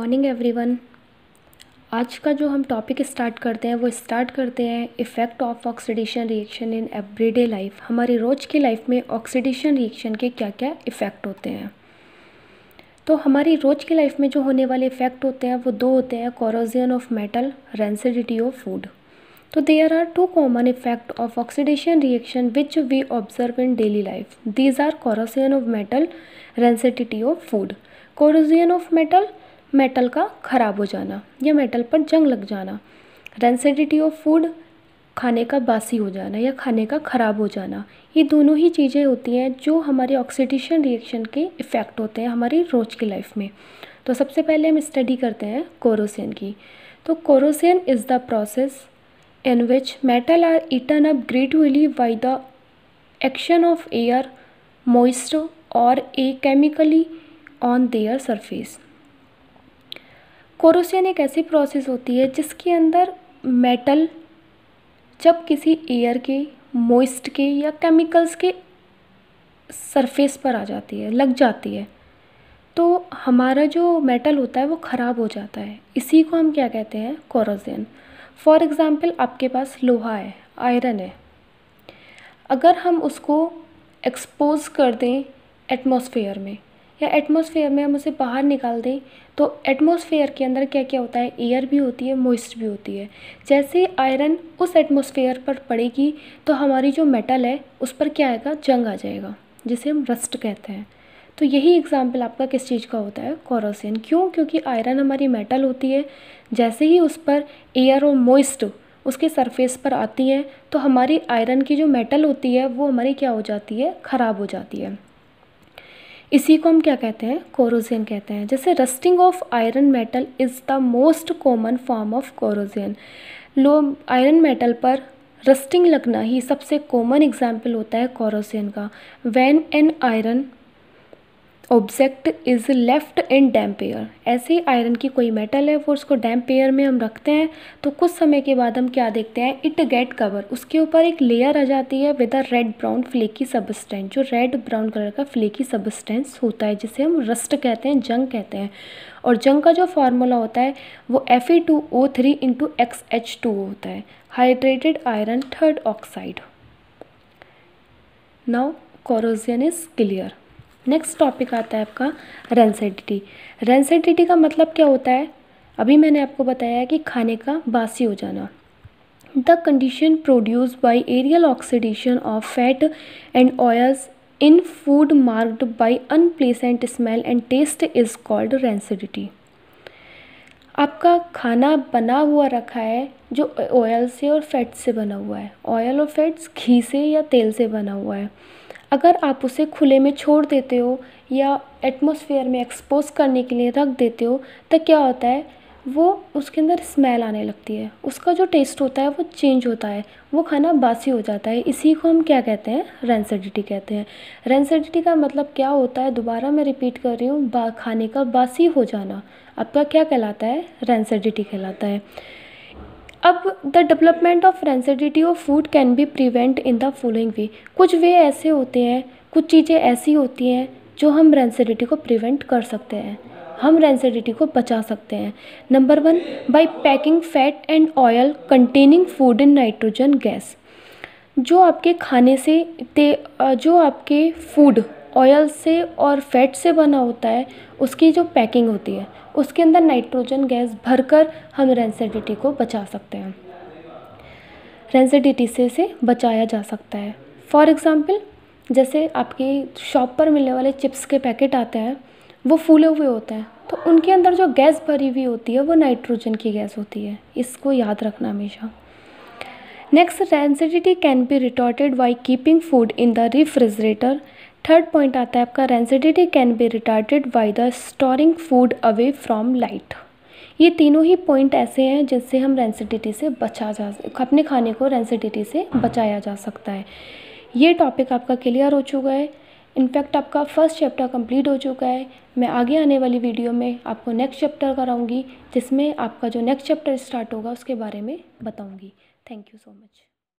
Morning everyone. आज का जो हम टॉपिक स्टार्ट करते हैं वो स्टार्ट करते हैं effect of oxidation reaction in everyday life. हमारी रोज़ की लाइफ में ऑक्सीडेशन रिएक्शन के क्या क्या इफ़ेक्ट होते हैं। तो हमारी रोज़ की लाइफ में जो होने वाले इफ़ेक्ट होते हैं वो दो होते हैं, corrosion of metal, rancidity of food. तो there are two common effect of oxidation reaction which we observe in daily life. These are corrosion of metal, rancidity of food. Corrosion of metal, metal का ख़राब हो जाना या metal पर जंग लग जाना। रेंसिडिटी ऑफ फूड, खाने का बासी हो जाना या खाने का ख़राब हो जाना। ये दोनों ही चीज़ें होती हैं जो हमारे ऑक्सीडेशन रिएक्शन के इफ़ेक्ट होते हैं हमारी रोज़ की लाइफ में। तो सबसे पहले हम स्टडी करते हैं कोरोजन की। तो corrosion is the process in which metal are eaten up gradually by the action of air, moisture or a chemically on their surface। Corrosion एक ऐसी प्रोसेस होती है जिसके अंदर मेटल जब किसी एयर के, मोइस्ट के या केमिकल्स के सरफेस पर आ जाती है, लग जाती है, तो हमारा जो मेटल होता है वो ख़राब हो जाता है। इसी को हम क्या कहते हैं, कोरोजन। फॉर एग्ज़ाम्पल आपके पास लोहा है, आयरन है, अगर हम उसको एक्सपोज कर दें एटमॉस्फेयर में या एटमॉस्फेयर में हम उसे बाहर निकाल दें तो एटमॉस्फेयर के अंदर क्या क्या होता है, एयर भी होती है, मॉइस्ट भी होती है। जैसे आयरन उस एटमॉस्फेयर पर पड़ेगी तो हमारी जो मेटल है उस पर क्या आएगा, जंग आ जाएगा, जिसे हम रस्ट कहते हैं। तो यही एग्जाम्पल आपका किस चीज़ का होता है, कोरोजन। क्यों? क्योंकि आयरन हमारी मेटल होती है, जैसे ही उस पर एयर और मॉइस्ट उसके सरफेस पर आती हैं तो हमारी आयरन की जो मेटल होती है वो हमारी क्या हो जाती है, ख़राब हो जाती है। इसी को हम क्या कहते हैं, कोरोजन कहते हैं। जैसे rusting of iron metal is the most common form of corrosion. Low iron metal पर रस्टिंग लगना ही सबसे कॉमन एग्जाम्पल होता है कोरोजन का। When an iron object is left in damp air, ऐसे ही आयरन की कोई मेटल है वो उसको डैम्प एयर में हम रखते हैं तो कुछ समय के बाद हम क्या देखते हैं, इट गेट कवर, उसके ऊपर एक लेयर आ जाती है with a red brown flaky substance, जो रेड ब्राउन कलर का फ्लेकी सबस्टेंस होता है जिसे हम रस्ट कहते हैं, जंग कहते हैं। और जंग का जो फार्मूला होता है वो Fe2O3 × XH2 होता है, hydrated iron third oxide. Now corrosion is clear. Next topic आता है आपका रेंसिडिटी। रेंसिडिटी का मतलब क्या होता है, अभी मैंने आपको बताया कि खाने का बासी हो जाना। The condition produce by aerial oxidation of fat and oils in food marked by unpleasant smell and taste is called rancidity. आपका खाना बना हुआ रखा है जो ऑयल से और फैट से बना हुआ है, ऑयल और फैट्स घी से या तेल से बना हुआ है। अगर आप उसे खुले में छोड़ देते हो या एटमॉस्फेयर में एक्सपोज करने के लिए रख देते हो तो क्या होता है, वो उसके अंदर स्मेल आने लगती है, उसका जो टेस्ट होता है वो चेंज होता है, वो खाना बासी हो जाता है। इसी को हम क्या कहते हैं, रेंसिडिटी कहते हैं। रेंसिडिटी का मतलब क्या होता है, दोबारा मैं रिपीट कर रही हूँ, खाने का बासी हो जाना आपका क्या कहलाता है, रेंसिडिटी कहलाता है। अब the development of rancidity of food can be prevent in the following वे। कुछ वे ऐसे होते हैं, कुछ चीज़ें ऐसी होती हैं जो हम रेंसिडिटी को प्रिवेंट कर सकते हैं, हम रेंसिडिटी को बचा सकते हैं। Number 1, by packing fat and oil containing food in nitrogen gas. जो आपके खाने से जो आपके फूड ऑयल से और फैट से बना होता है उसकी जो पैकिंग होती है उसके अंदर नाइट्रोजन गैस भरकर हम रेंसिडिटी को बचा सकते हैं, रेंसिडिटी से बचाया जा सकता है। फॉर एग्ज़ाम्पल जैसे आपकी शॉप पर मिलने वाले चिप्स के पैकेट आते हैं वो फूले हुए होते हैं तो उनके अंदर जो गैस भरी हुई होती है वो नाइट्रोजन की गैस होती है, इसको याद रखना हमेशा। Next, rancidity can be retorted by keeping food in the refrigerator. Third point आता है आपका, rancidity can be retarded by the storing food away from light. ये तीनों ही पॉइंट ऐसे हैं जिससे हम रेंसिडिटी से अपने खाने को रेंसिडिटी से बचाया जा सकता है। ये टॉपिक आपका क्लियर हो चुका है, इनफैक्ट आपका फर्स्ट चैप्टर कंप्लीट हो चुका है। मैं आगे आने वाली वीडियो में आपको नेक्स्ट चैप्टर कराऊंगी जिसमें आपका जो नेक्स्ट चैप्टर स्टार्ट होगा उसके बारे में बताऊंगी। Thank you so much.